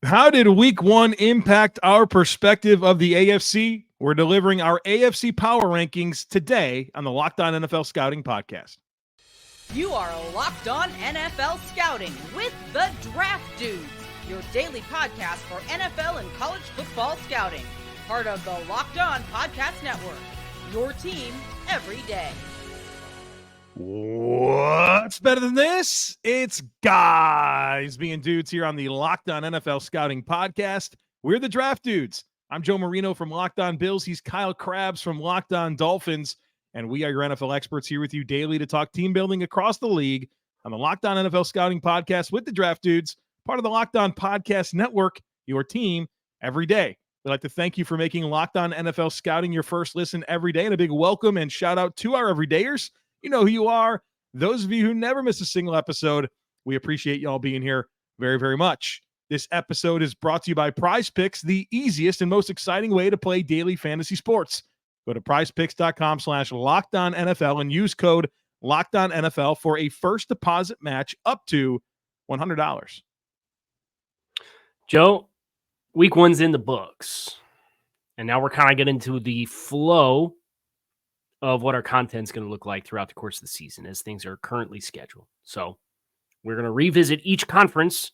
How did week one impact our perspective of the AFC? We're delivering our AFC power rankings today on the Locked On NFL Scouting Podcast. You are Locked On NFL Scouting with the Draft Dudes, your daily podcast for NFL and college football scouting. Part of the Locked On Podcast Network, your team every day. What's better than this? It's guys being dudes here on the Locked On NFL Scouting Podcast. We're the Draft Dudes. I'm Joe Marino from Locked On Bills. He's Kyle Krabs from Locked On Dolphins. And we are your NFL experts here with you daily to talk team building across the league on the Locked On NFL Scouting Podcast with the Draft Dudes, part of the Locked On Podcast Network, your team every day. We'd like to thank you for making Locked On NFL Scouting your first listen every day. And a big welcome and shout out to our everydayers. You know who you are. Those of you who never miss a single episode, we appreciate y'all being here very, very much. This episode is brought to you by PrizePicks, the easiest and most exciting way to play daily fantasy sports. Go to prizepicks.com/LockedOnNFL and use code LockedOnNFL for a first deposit match up to $100. Joe, week one's in the books. And now we're kind of getting into the flow of what our content's going to look like throughout the course of the season as things are currently scheduled. So we're going to revisit each conference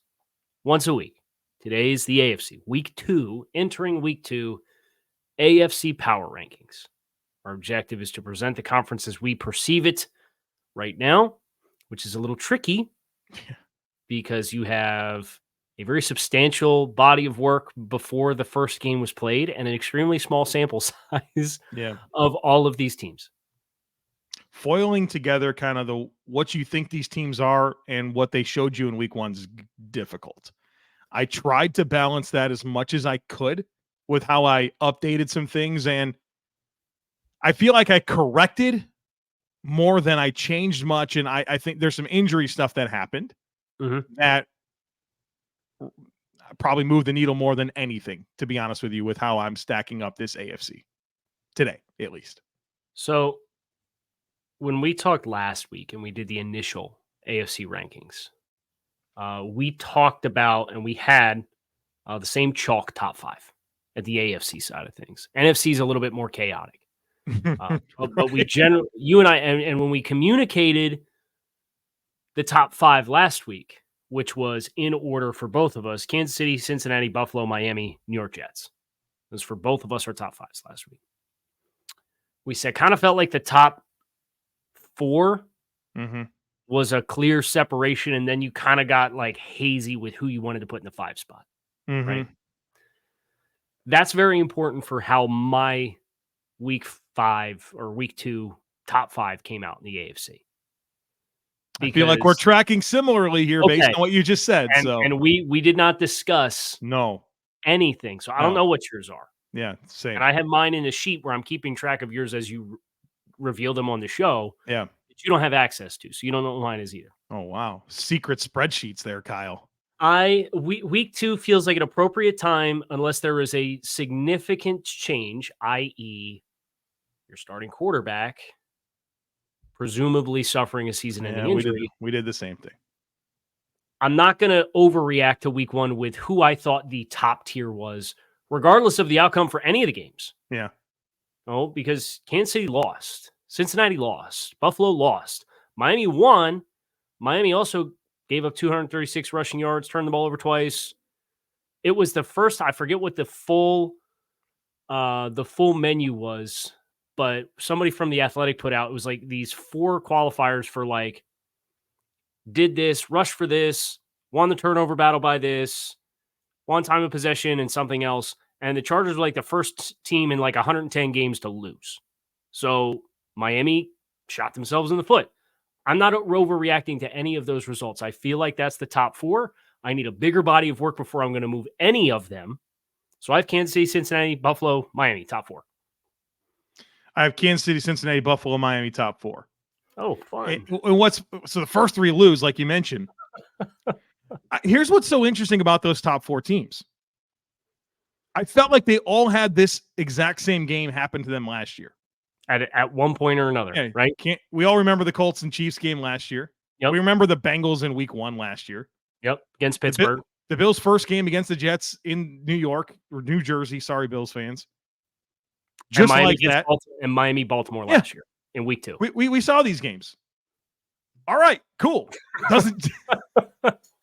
once a week. Today's the AFC. Week two, entering week two, AFC power rankings. Our objective is to present the conference as we perceive it right now, which is a little tricky because you have a very substantial body of work before the first game was played and an extremely small sample size of all of these teams. Foiling together kind of what you think these teams are and what they showed you in week one is difficult. I tried to balance that as much as I could with how I updated some things, and I feel like I corrected more than I changed much, and I think there's some injury stuff that happened that probably moved the needle more than anything, to be honest with you, with how I'm stacking up this AFC today, at least. So when we talked last week and we did the initial AFC rankings, we talked about and we had the same chalk top five at the AFC side of things. NFC is a little bit more chaotic. But we generally, you and I, and when we communicated the top five last week, which was in order for both of us, Kansas City, Cincinnati, Buffalo, Miami, New York Jets. It was for both of us our top fives last week. We said kind of felt like the top four was a clear separation, and then you kind of got like hazy with who you wanted to put in the five spot. Right? That's very important for how my week five or week two top five came out in the AFC. I feel like we're tracking similarly here based on what you just said. And we did not discuss anything. So I don't know what yours are. Yeah, same. And I have mine in a sheet where I'm keeping track of yours as you reveal them on the show. Yeah. That you don't have access to. So you don't know what mine is either. Oh, wow. Secret spreadsheets there, Kyle. Week two feels like an appropriate time unless there is a significant change, i.e. your starting quarterback presumably suffering a season-ending injury. We did the same thing. I'm not going to overreact to week one with who I thought the top tier was, regardless of the outcome for any of the games. Yeah. No, because Kansas City lost. Cincinnati lost. Buffalo lost. Miami won. Miami also gave up 236 rushing yards, turned the ball over twice. It was the first, I forget what the full menu was, but somebody from The Athletic put out, it was like these four qualifiers for like, did this, rushed for this, won the turnover battle by this, won time of possession and something else. And the Chargers were like the first team in like 110 games to lose. So Miami shot themselves in the foot. I'm not overreacting to any of those results. I feel like that's the top four. I need a bigger body of work before I'm going to move any of them. So I have Kansas City, Cincinnati, Buffalo, Miami, top four. I have Kansas City, Cincinnati, Buffalo, Miami, top four. Oh, fun. And so the first three lose, like you mentioned. Here's what's so interesting about those top four teams. I felt like they all had this exact same game happen to them last year. At one point or another, right? We all remember the Colts and Chiefs game last year. Yep. We remember the Bengals in week one last year. Yep, against Pittsburgh. The Bills' first game against the Jets in New York or New Jersey. Sorry, Bills fans. Just like that. And Miami, Baltimore last year in week 2. We saw these games. All right, cool.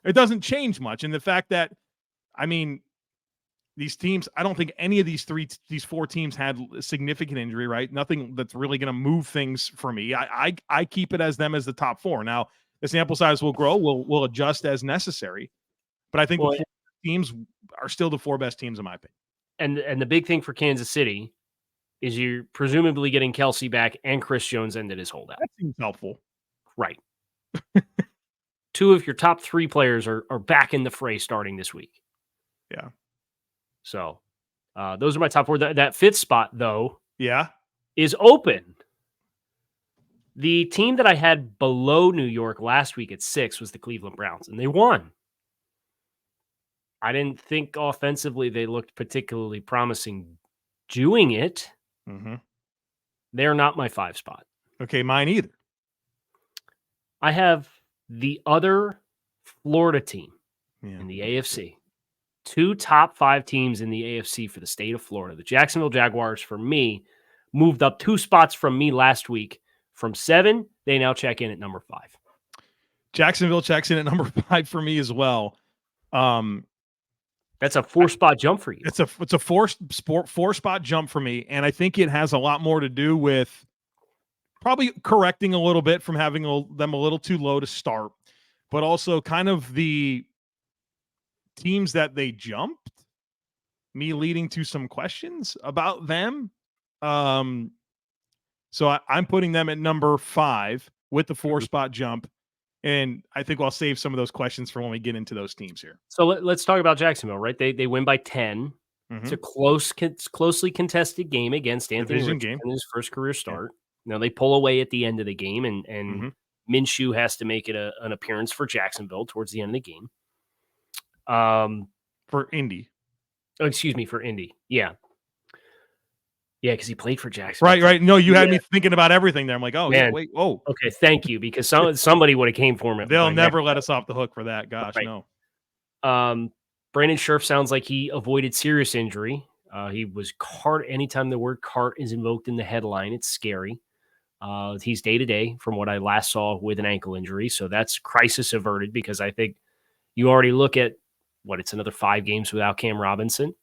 It doesn't change much. And the fact that, I mean, these teams, I don't think any of these 4 teams had significant injury, right? Nothing that's really going to move things for me. I keep it as them as the top 4. Now, the sample size will grow. We'll adjust as necessary. But I think the 4 teams are still the 4 best teams in my opinion. And the big thing for Kansas City is you're presumably getting Kelsey back and Chris Jones ended his holdout. That seems helpful. Right. 2 of your top 3 players are back in the fray starting this week. Yeah. So those are my top 4. That 5th spot, though, is open. The team that I had below New York last week at 6 was the Cleveland Browns, and they won. I didn't think offensively they looked particularly promising doing it. Mm-hmm. They're not my 5 spot. Okay, mine either. I have the other Florida team in the AFC. 2 top 5 teams in the AFC for the state of Florida. The Jacksonville Jaguars, for me, moved up 2 spots from me last week. From 7, they now check in at number 5. Jacksonville checks in at number 5 for me as well. That's a 4-spot jump for you. It's a 4-spot jump for me, and I think it has a lot more to do with probably correcting a little bit from having them a little too low to start, but also kind of the teams that they jumped, me leading to some questions about them. So I'm putting them at number 5 with the 4-spot jump. And I think I'll save some of those questions for when we get into those teams here. So let's talk about Jacksonville, right? They win by 10. Mm-hmm. It's a closely contested game against Anthony Richardson in his first career start. Now they pull away at the end of the game, and Minshew has to make it an appearance for Jacksonville towards the end of the game. For Indy. Oh, excuse me, for Indy. Yeah. Yeah, because he played for Jacksonville. Right. No, you had me thinking about everything there. I'm like, oh, man. Yeah, wait, whoa. Okay, thank you, because somebody would have came for him. They'll never let us off the hook for that. Gosh, no. Brandon Scherff sounds like he avoided serious injury. He was cart. Anytime the word cart is invoked in the headline, it's scary. He's day-to-day from what I last saw with an ankle injury, so that's crisis averted, because I think you already look at, it's another 5 games without Cam Robinson.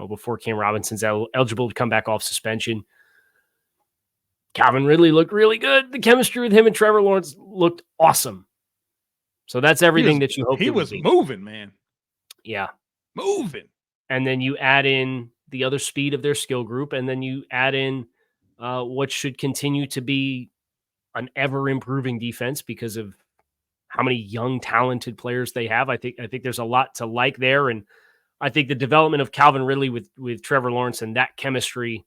Before Cam Robinson's eligible to come back off suspension. Calvin Ridley looked really good. The chemistry with him and Trevor Lawrence looked awesome. So that's everything that you hope. He was moving, man. Yeah. Moving. And then you add in the other speed of their skill group, and then you add in what should continue to be an ever-improving defense because of how many young, talented players they have. I think there's a lot to like there, and I think the development of Calvin Ridley with Trevor Lawrence and that chemistry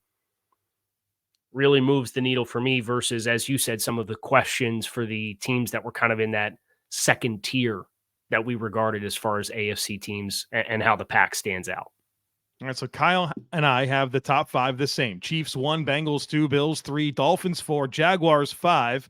really moves the needle for me versus, as you said, some of the questions for the teams that were kind of in that second tier that we regarded as far as AFC teams and how the pack stands out. All right, so Kyle and I have the top 5 the same. Chiefs 1, Bengals 2, Bills 3, Dolphins 4, Jaguars 5.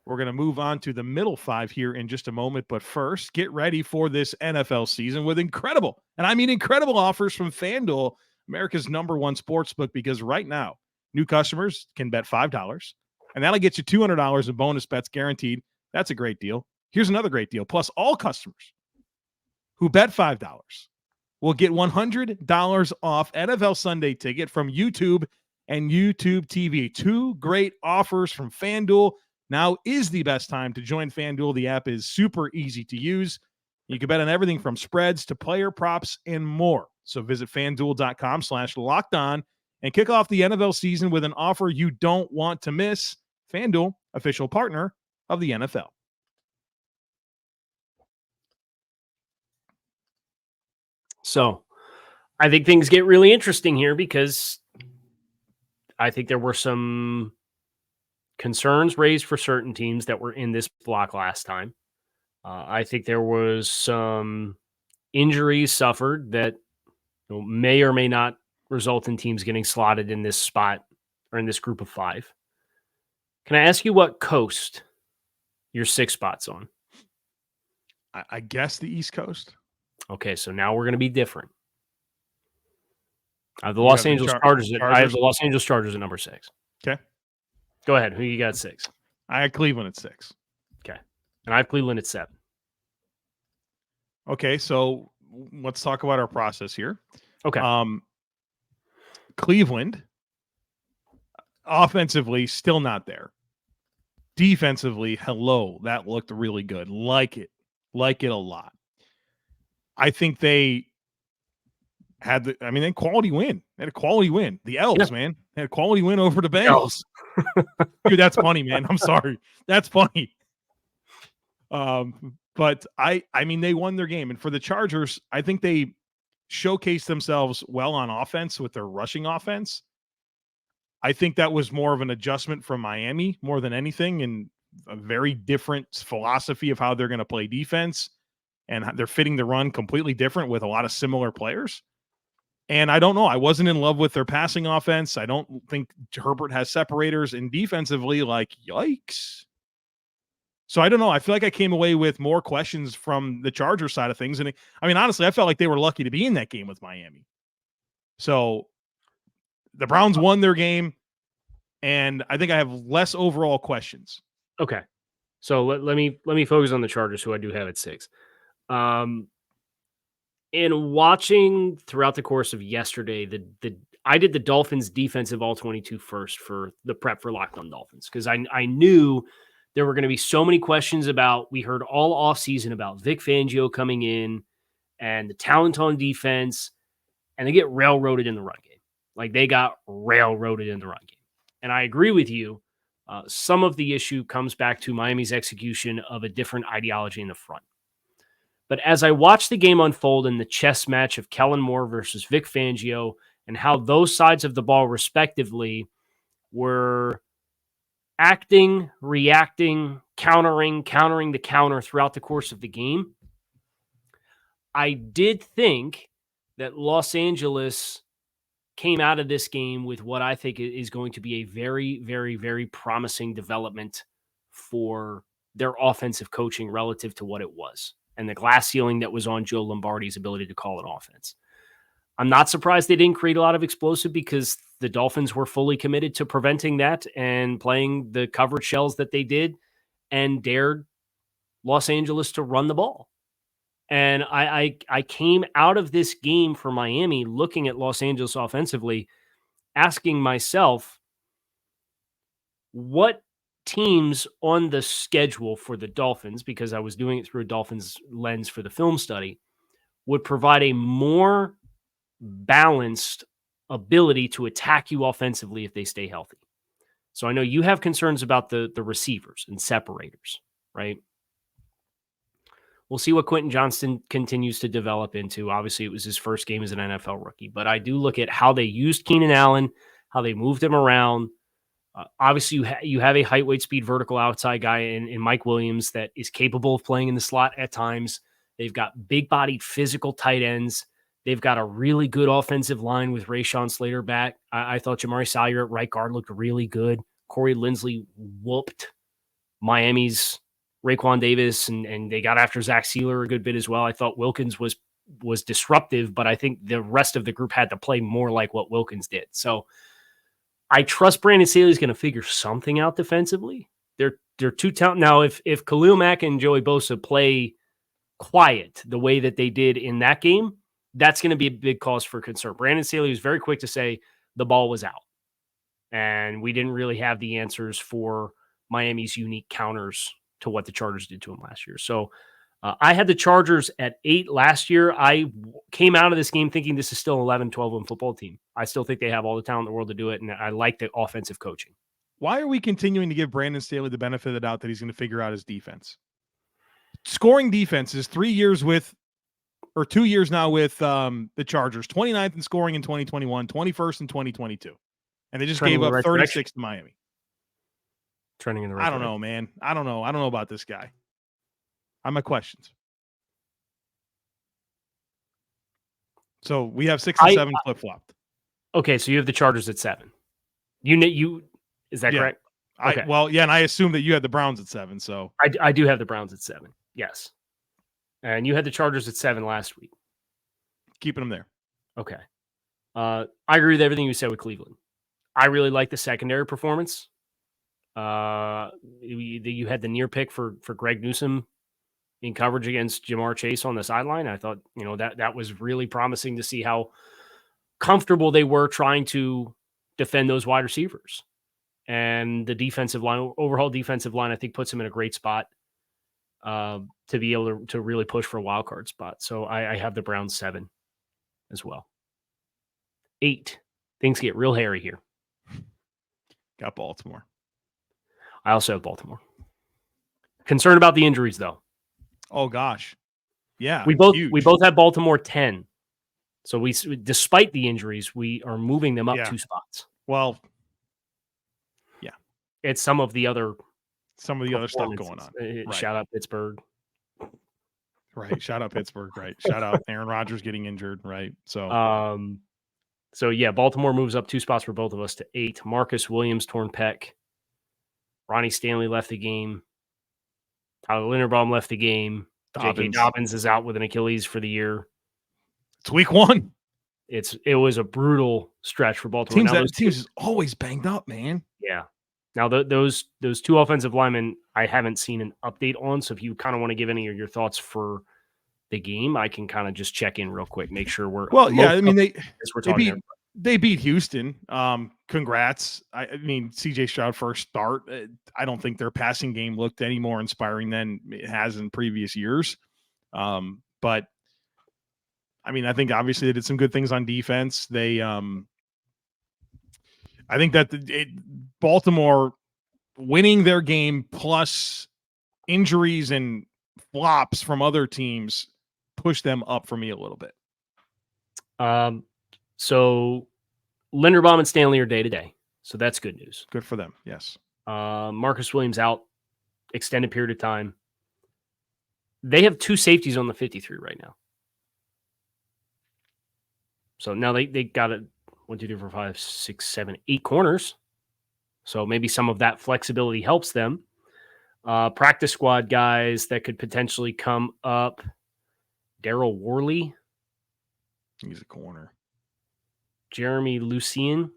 We're going to move on to the middle 5 here in just a moment. But first, get ready for this NFL season with incredible, and I mean incredible, offers from FanDuel, America's #1 sportsbook, because right now, new customers can bet $5, and that'll get you $200 in bonus bets guaranteed. That's a great deal. Here's another great deal. Plus, all customers who bet $5 will get $100 off NFL Sunday Ticket from YouTube and YouTube TV. 2 great offers from FanDuel. Now is the best time to join FanDuel. The app is super easy to use. You can bet on everything from spreads to player props and more. So visit FanDuel.com/lockedon and kick off the NFL season with an offer you don't want to miss. FanDuel, official partner of the NFL. So I think things get really interesting here because I think there were some concerns raised for certain teams that were in this block last time. I think there was some injuries suffered that may or may not result in teams getting slotted in this spot or in this group of 5. Can I ask you what coast your 6 spots on? I guess the East Coast. Okay, so now we're going to be different. I have the You Los have the Angeles Chargers? I have the Los Angeles Chargers at number 6. Okay. Go ahead. Who you got at 6? I had Cleveland at 6. Okay. And I have Cleveland at 7. Okay, so let's talk about our process here. Okay. Cleveland, offensively, still not there. Defensively, hello, that looked really good. Like it a lot. I think they had they quality win. They had a quality win. The Elves, man, they had a quality win over the Bengals. Dude, that's funny, man. I'm sorry. That's funny. But they won their game. And for the Chargers, I think they showcased themselves well on offense with their rushing offense. I think that was more of an adjustment from Miami more than anything, and a very different philosophy of how they're going to play defense. And they're fitting the run completely different with a lot of similar players. And I don't know. I wasn't in love with their passing offense. I don't think Herbert has separators, and defensively, like, yikes. So I don't know. I feel like I came away with more questions from the Chargers side of things. And honestly, I felt like they were lucky to be in that game with Miami. So the Browns won their game, and I think I have less overall questions. Okay. So let me focus on the Chargers, who I do have at 6. In watching throughout the course of yesterday, I did the Dolphins defensive all 22 first for the prep for Locked On Dolphins, because I knew there were going to be so many questions about, we heard all offseason about Vic Fangio coming in and the talent on defense, and they get railroaded in the run game. Like, they got railroaded in the run game. And I agree with you. Some of the issue comes back to Miami's execution of a different ideology in the front. But as I watched the game unfold in the chess match of Kellen Moore versus Vic Fangio, and how those sides of the ball respectively were acting, reacting, countering the counter throughout the course of the game, I did think that Los Angeles came out of this game with what I think is going to be a very, very, very promising development for their offensive coaching relative to what it was, and the glass ceiling that was on Joe Lombardi's ability to call an offense. I'm not surprised they didn't create a lot of explosive, because the Dolphins were fully committed to preventing that and playing the coverage shells that they did, and dared Los Angeles to run the ball. And I came out of this game for Miami looking at Los Angeles offensively, asking myself, what teams on the schedule for the Dolphins, because I was doing it through a Dolphins lens for the film study, would provide a more balanced ability to attack you offensively if they stay healthy. So I know you have concerns about the receivers and separators, right? We'll see what Quentin Johnston continues to develop into. Obviously, it was his first game as an NFL rookie, but I do look at how they used Keenan Allen, how they moved him around. Obviously, you have a height, weight, speed, vertical outside guy in Mike Williams that is capable of playing in the slot at times. They've got big-bodied, physical tight ends. They've got a really good offensive line with Rashawn Slater back. I thought Jamari Salyer at right guard looked really good. Corey Linsley whooped Miami's Raekwon Davis, and they got after Zach Sealer a good bit as well. I thought Wilkins was disruptive, but I think the rest of the group had to play more like what Wilkins did. So I trust Brandon Staley's going to figure something out defensively. They're too talented. Now, if Khalil Mack and Joey Bosa play quiet the way that they did in that game, that's going to be a big cause for concern. Brandon Staley was very quick to say the ball was out, and we didn't really have the answers for Miami's unique counters to what the Chargers did to him last year. So I had the Chargers at 8 last year. I came out of this game thinking this is still an 11, 12-win football team. I still think they have all the talent in the world to do it, and I like the offensive coaching. Why are we continuing to give Brandon Staley the benefit of the doubt that he's going to figure out his defense? Scoring defense is 3 years with, or 2 years now with the Chargers, 29th in scoring in 2021, 21st in 2022. And they just gave up 36 to Miami. Trending in the right I don't know, man. I don't know about this guy. I have my questions. So we have 6 and 7 flip-flopped. Okay, so you have the Chargers at 7. You is that correct? Okay. And I assume that you had the Browns at 7. So I do have the Browns at 7. Yes. And you had the Chargers at 7 last week. Keeping them there. Okay. I agree with everything you said with Cleveland. I really like the secondary performance. You had the near pick for Greg Newsome in coverage against Jamar Chase on the sideline. I thought, that was really promising to see how comfortable they were trying to defend those wide receivers. And the overall defensive line, I think puts them in a great spot to be able to really push for a wild card spot. So I have the Browns 7 as well. 8. Things get real hairy here. Got Baltimore. I also have Baltimore. Concerned about the injuries, though. Oh gosh, yeah. We both have Baltimore 10. So we, despite the injuries, we are moving them up 2 spots. Well, yeah, it's some of the other stuff going on. Right. Shout out Pittsburgh. Right. Shout out Pittsburgh. Right. Shout out Aaron Rodgers getting injured. Right. So, yeah, Baltimore moves up 2 spots for both of us to 8. Marcus Williams torn pec. Ronnie Stanley left the game. Tyler Linderbaum left the game. J.K. Dobbins is out with an Achilles for the year. It's week 1. It was a brutal stretch for Baltimore. Teams is always banged up, man. Yeah. Now those 2 offensive linemen I haven't seen an update on. So if you kind of want to give any of your thoughts for the game, I can kind of just check in real quick, make sure we're they beat Houston. Congrats. I mean, CJ Stroud first start. I don't think their passing game looked any more inspiring than it has in previous years. But I mean, I think obviously they did some good things on defense. They, I think that Baltimore winning their game plus injuries and flops from other teams pushed them up for me a little bit. So Linderbaum and Stanley are day-to-day. So that's good news. Good for them. Yes. Marcus Williams out extended period of time. They have 2 safeties on the 53 right now. So now they got 1, 2, 3, 4, 5, 6, 7, 8 corners. So maybe some of that flexibility helps them. Practice squad guys that could potentially come up. Daryl Worley. He's a corner. Jeremy Lucien.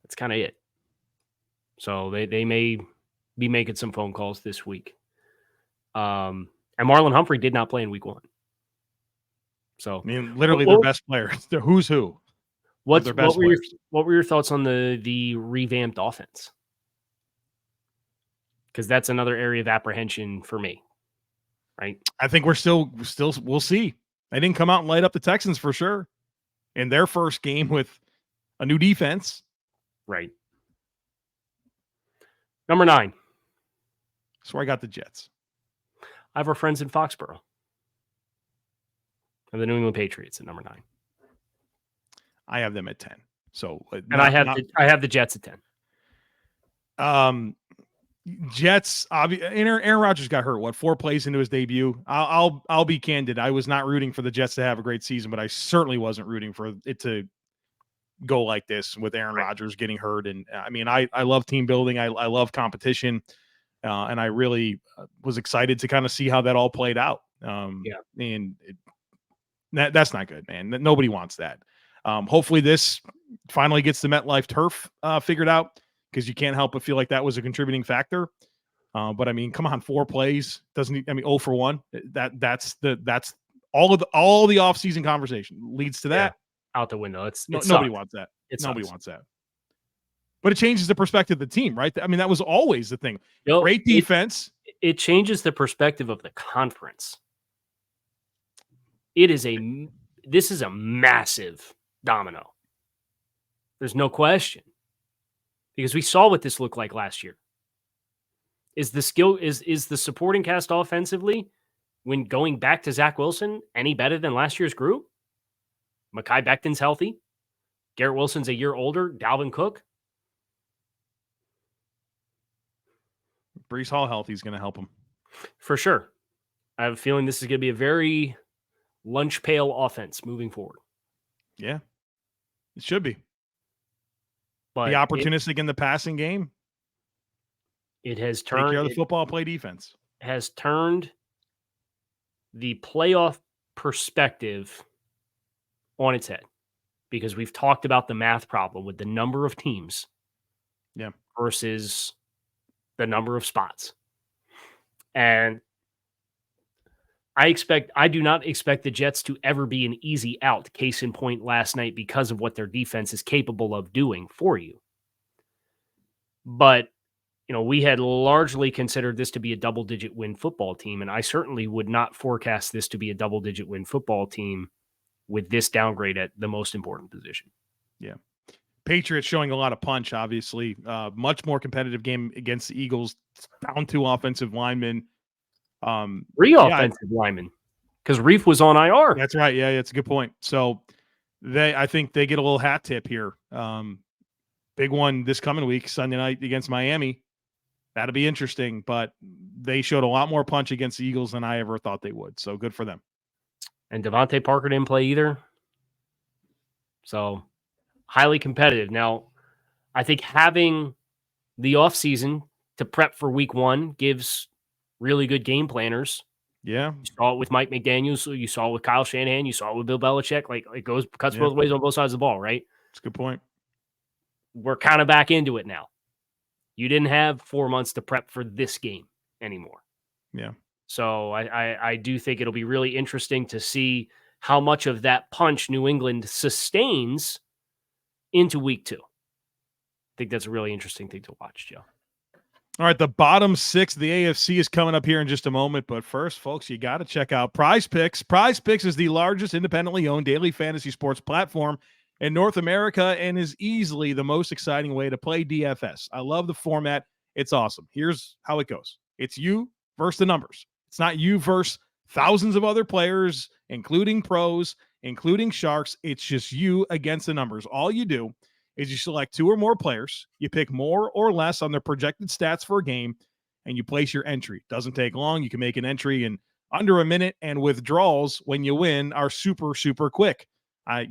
That's kind of it. So they may be making some phone calls this week. And Marlon Humphrey did not play in week 1. So I mean, literally their best players. They're who's who. What were your thoughts on the revamped offense? Because that's another area of apprehension for me. Right. I think we're still we'll see. They didn't come out and light up the Texans for sure in their first game with a new defense. Right. Number 9. That's where I got the Jets. I have our friends in Foxborough. And the New England Patriots at number 9. I have them at 10. So, I have the Jets at 10. Jets. Aaron Rodgers got hurt. 4 plays into his debut? I'll be candid. I was not rooting for the Jets to have a great season, but I certainly wasn't rooting for it to go like this with Aaron Rodgers getting hurt. And I mean, I love team building. I love competition, and I really was excited to kind of see how that all played out. And that's not good, man. Nobody wants that. Hopefully this finally gets the MetLife turf figured out, because you can't help but feel like that was a contributing factor. But I mean, come on, 4 plays doesn't. 0 for 1. That's all the offseason conversation leads to that. Out the window. Nobody wants that. Nobody wants that. But it changes the perspective of the team, right? I mean, that was always the thing. Great defense. It changes the perspective of the conference. This is a massive domino. There's no question. Because we saw what this looked like last year. Is the supporting cast offensively, when going back to Zach Wilson, any better than last year's group? Mekhi Becton's healthy. Garrett Wilson's a year older. Dalvin Cook. Breece Hall healthy is going to help him. For sure. I have a feeling this is going to be a very lunch pail offense moving forward. Yeah, it should be. But the opportunistic in the passing game. It has turned. Take care of the football, play defense. Has turned the playoff perspective on its head, because we've talked about the math problem with the number of teams versus the number of spots. And I do not expect the Jets to ever be an easy out. Case in point last night, because of what their defense is capable of doing for you. But, we had largely considered this to be a double-digit win football team, and I certainly would not forecast this to be a double-digit win football team with this downgrade at the most important position. Yeah. Patriots showing a lot of punch, obviously. Much more competitive game against the Eagles, down 2 offensive linemen. 3 offensive linemen, because Reef was on IR. That's right. Yeah, it's a good point. So I think they get a little hat tip here. Big one this coming week, Sunday night against Miami. That'll be interesting, but they showed a lot more punch against the Eagles than I ever thought they would. So good for them. And Devontae Parker didn't play either. So highly competitive. Now, I think having the offseason to prep for week 1 gives really good game planners. Yeah. You saw it with Mike McDaniels. You saw it with Kyle Shanahan. You saw it with Bill Belichick. Like, it cuts both ways on both sides of the ball, right? That's a good point. We're kind of back into it now. You didn't have 4 months to prep for this game anymore. Yeah. So I do think it'll be really interesting to see how much of that punch New England sustains into week 2. I think that's a really interesting thing to watch, Joe. All right, the bottom 6 of the AFC is coming up here in just a moment. But first, folks, you got to check out PrizePicks. PrizePicks is the largest independently owned daily fantasy sports platform in North America and is easily the most exciting way to play DFS. I love the format. It's awesome. Here's how it goes. It's you versus the numbers. It's not you versus thousands of other players, including pros, including sharks. It's just you against the numbers. All you do is you select 2 or more players, you pick more or less on their projected stats for a game, and you place your entry. Doesn't take long. You can make an entry in under a minute, and withdrawals when you win are super, super quick. I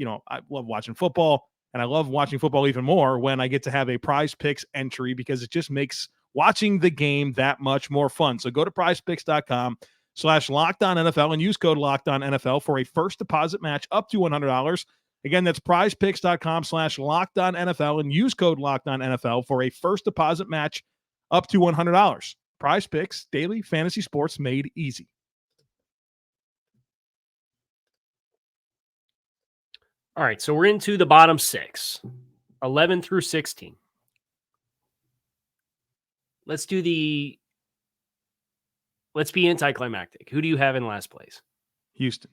love watching football, and I love watching football even more when I get to have a PrizePicks entry, because it just makes watching the game that much more fun. So go to prizepicks.com/LockedOnNFL and use code LockedOnNFL for a first deposit match up to $100. Again, that's prizepicks.com/LockedOnNFL and use code LockedOnNFL for a first deposit match up to $100. PrizePicks, daily fantasy sports made easy. All right, so we're into the bottom 6, 11 through 16. Let's be anticlimactic. Who do you have in last place? Houston.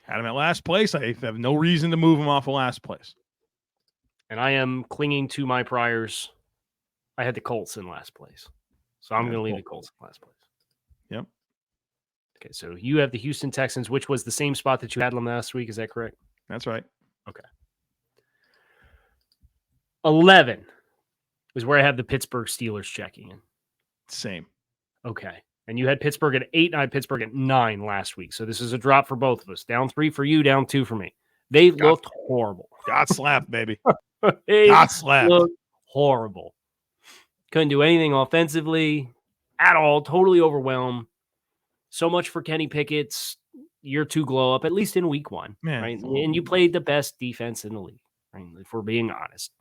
Had him at last place. I have no reason to move him off of last place. And I am clinging to my priors. I had the Colts in last place. So I'm going to leave the Colts in last place. Yep. Okay, so you have the Houston Texans, which was the same spot that you had them last week. Is that correct? That's right. Okay. 11 is where I have the Pittsburgh Steelers checking in. Same. Okay. And you had Pittsburgh at 8, and I had Pittsburgh at 9 last week. So this is a drop for both of us. Down 3 for you, down 2 for me. They looked horrible. Got slapped, baby. Got slapped. Looked horrible. Couldn't do anything offensively at all. Totally overwhelmed. So much for Kenny Pickett's year 2 glow up, at least in week 1. Man, right? And you played the best defense in the league, right? If we're being honest.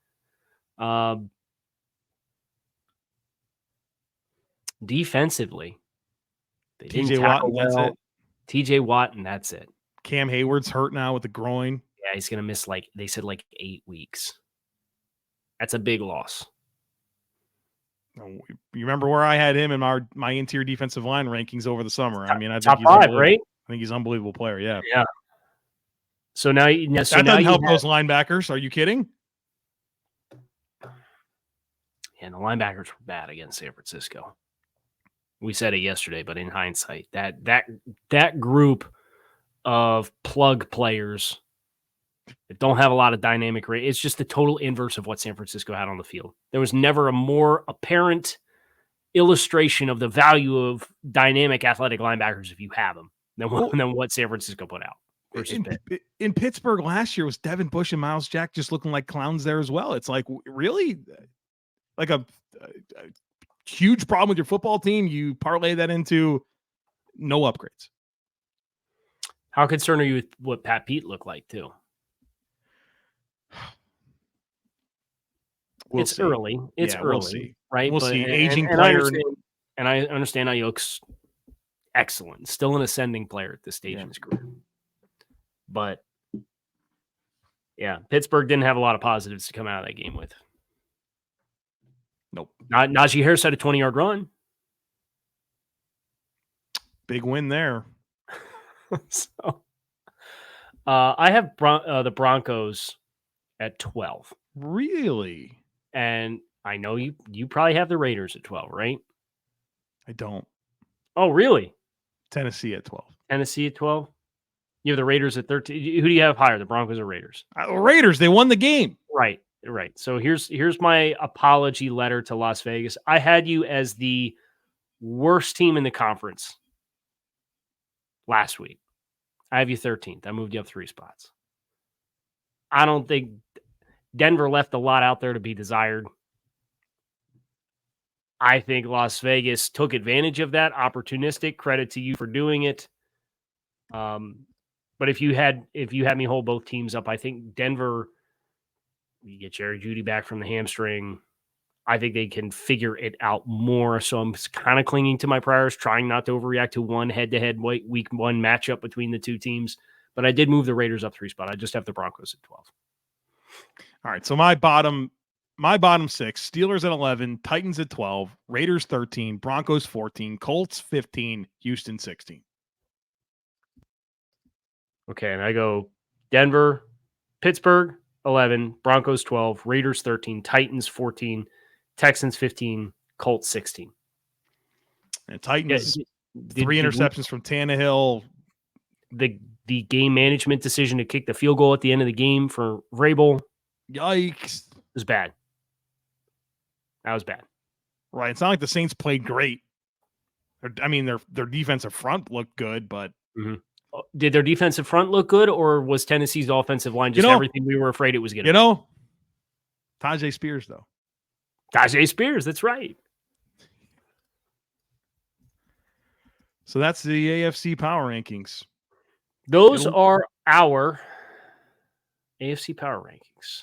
Defensively, they didn't tackle well. That's it. TJ Watt, and that's it. Cam Hayward's hurt now with the groin. Yeah, he's going to miss, they said 8 weeks. That's a big loss. You remember where I had him in my interior defensive line rankings over the summer? I think top 5, right? I think he's an unbelievable player. Yeah. Yeah. So now, that doesn't help those linebackers. Are you kidding? Yeah, the linebackers were bad against San Francisco. We said it yesterday, but in hindsight, that group of plug players that don't have a lot of dynamic rate, it's just the total inverse of what San Francisco had on the field. There was never a more apparent illustration of the value of dynamic athletic linebackers if you have them than what San Francisco put out. In Pittsburgh last year was Devin Bush and Miles Jack just looking like clowns there as well. It's like, really? Like a huge problem with your football team, you parlay that into No upgrades. How concerned are you with what Pat Pete looked like, too? It's see. early. It's early, we'll see. right? We'll But, see. Aging and player. I understand how he looks excellent. Still an ascending player at this stage in his career. But, yeah, Pittsburgh didn't have a lot of positives to come out of that game with. Nope. Najee Harris had a 20-yard run. Big win there. So, I have the Broncos at 12. Really? And I know you probably have the Raiders at 12, right? I don't. Oh, really? Tennessee at 12. Tennessee at 12? You have the Raiders at 13. Who do you have higher, the Broncos or Raiders? Raiders, they won the game. Right. So here's my apology letter to Las Vegas. I had you as the worst team in the conference last week. I have you 13th. I moved you up 3 spots. I don't think Denver left a lot out there to be desired. I think Las Vegas took advantage of that. Opportunistic. Credit to you for doing it. But if you had me hold both teams up, I think Denver, you get Jerry Jeudy back from the hamstring. I think they can figure it out more. So I'm kind of clinging to my priors, trying not to overreact to one head-to-head week 1 matchup between the two teams. But I did move the Raiders up 3 spots. I just have the Broncos at 12. All right. So my bottom 6, Steelers at 11, Titans at 12, Raiders 13, Broncos 14, Colts 15, Houston 16. Okay, and I go Denver, Pittsburgh 11, Broncos 12, Raiders 13, Titans 14, Texans 15, Colts 16. And Titans, 3 interceptions from Tannehill. The game management decision to kick the field goal at the end of the game for Vrabel. Yikes. Was bad. That was bad. Right. It's not like the Saints played great. I mean, their defensive front looked good, but did their defensive front look good, or was Tennessee's offensive line just everything we were afraid it was going to be? Tajay Spears, though. Tajay Spears, that's right. So that's the AFC power rankings. Those are our AFC power rankings.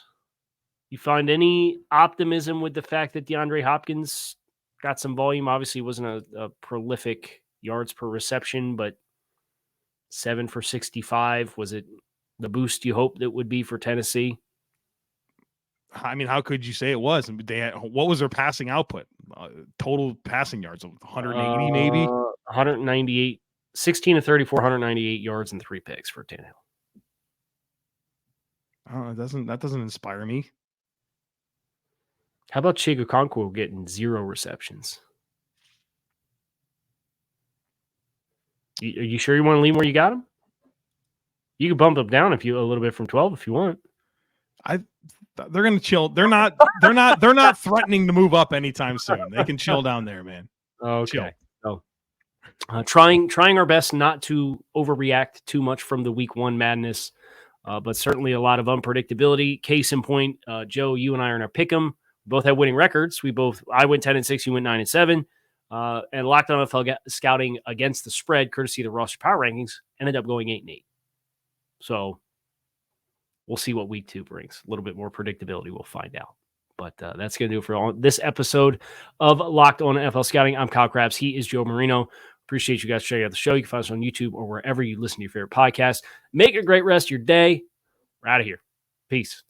You find any optimism with the fact that DeAndre Hopkins got some volume? Obviously, wasn't a prolific yards per reception, but 7 for 65. Was it the boost you hoped that would be for Tennessee? I mean, how could you say it was? What was their passing output? Total passing yards of 180, maybe? 198, 16 to 34, 198 yards and 3 picks for Tannehill. That doesn't inspire me. How about Chig Okonkwo getting 0 receptions? Are you sure you want to lean where you got him? You can bump them down a little bit from 12 if you want. They're going to chill. They're not threatening to move up anytime soon. They can chill down there, man. Okay. So, trying our best not to overreact too much from the week 1 madness, but certainly a lot of unpredictability. Case in point, Joe, you and I are in our pick'em. We both had winning records. I went 10-6, you went 9-7. And Locked On NFL scouting against the spread, courtesy of the roster power rankings, ended up going 8-8. So we'll see what week 2 brings. A little bit more predictability. We'll find out. But that's going to do it for this episode of Locked On NFL Scouting. I'm Kyle Krabs. He is Joe Marino. Appreciate you guys checking out the show. You can find us on YouTube or wherever you listen to your favorite podcast. Make a great rest of your day. We're out of here. Peace.